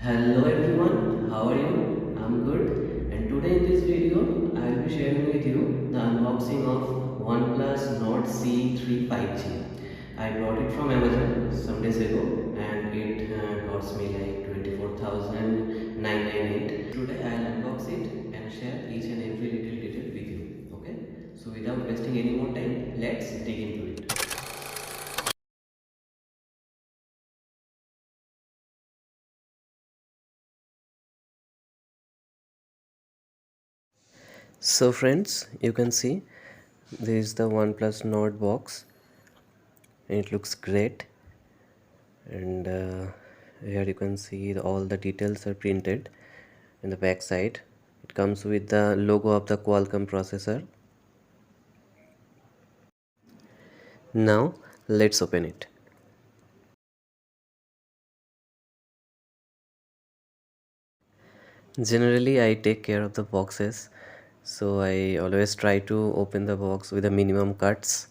Hello everyone, how are you? I'm good, and today in this video I will be sharing with you the unboxing of OnePlus Nord CE 5G. I brought it from Amazon some days ago and it cost me like 24,998. Today I'll unbox it and share each and every little detail with you. Okay, so without wasting any more time, let's dig into it. So friends, you can see this is the OnePlus Nord box and it looks great, and here you can see all the details are printed in the back side. It comes with the logo of the Qualcomm processor. Now let's open it. Generally I take care of the boxes, so I always try to open the box with a minimum cuts.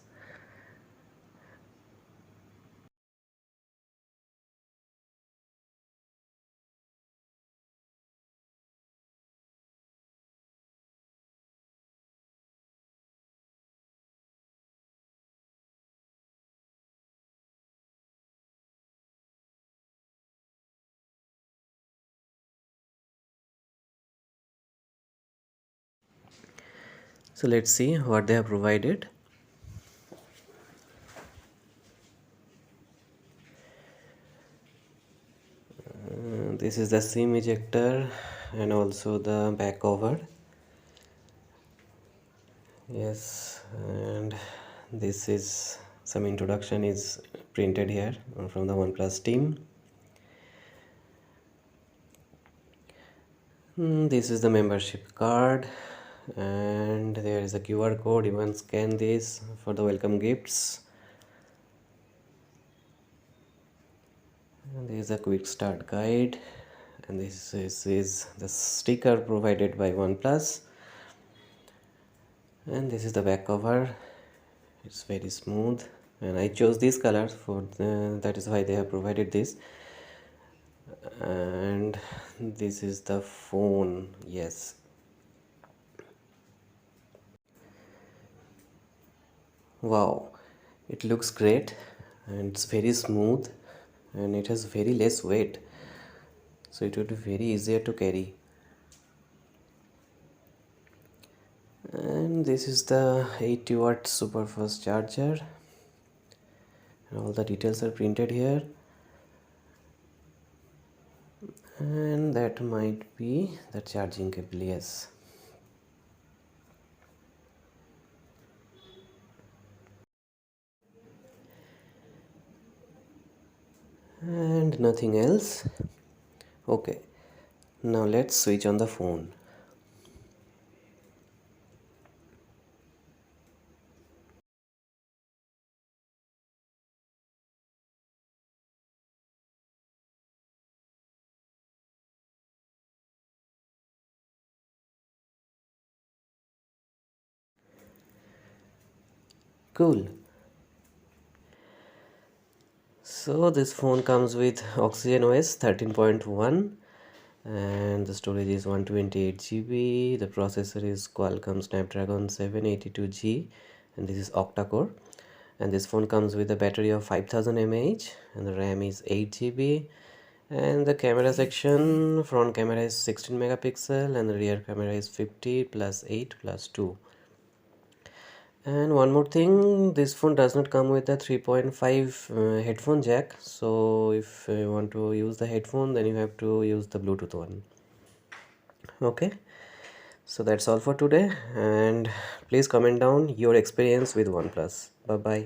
So let's see what they have provided. This is the SIM ejector and also the back cover. Yes, and this is some introduction is printed here from the OnePlus team. This is the membership card, and there is a QR code. You can scan this for the welcome gifts. And there is a quick start guide, and this is the sticker provided by OnePlus. And this is the back cover. It's very smooth, and I chose this color for that is why they have provided this. And this is the phone. Yes, wow, it looks great and it's very smooth and it has very less weight, so it would be very easier to carry. And this is the 80-watt super fast charger, and all the details are printed here. And that might be the charging cable. Yes, and nothing else. Okay, now let's switch on the phone. Cool. So this phone comes with Oxygen OS 13.1 and the storage is 128 GB. The processor is Qualcomm Snapdragon 782G and this is octa-core. And this phone comes with a battery of 5000 mAh and the RAM is 8 GB. And the camera section, front camera is 16 megapixel and the rear camera is 50 plus 8 plus 2. And one more thing, this phone does not come with a 3.5 headphone jack, so if you want to use the headphone then you have to use the Bluetooth one. Okay, so that's all for today, and please comment down your experience with OnePlus. Bye bye.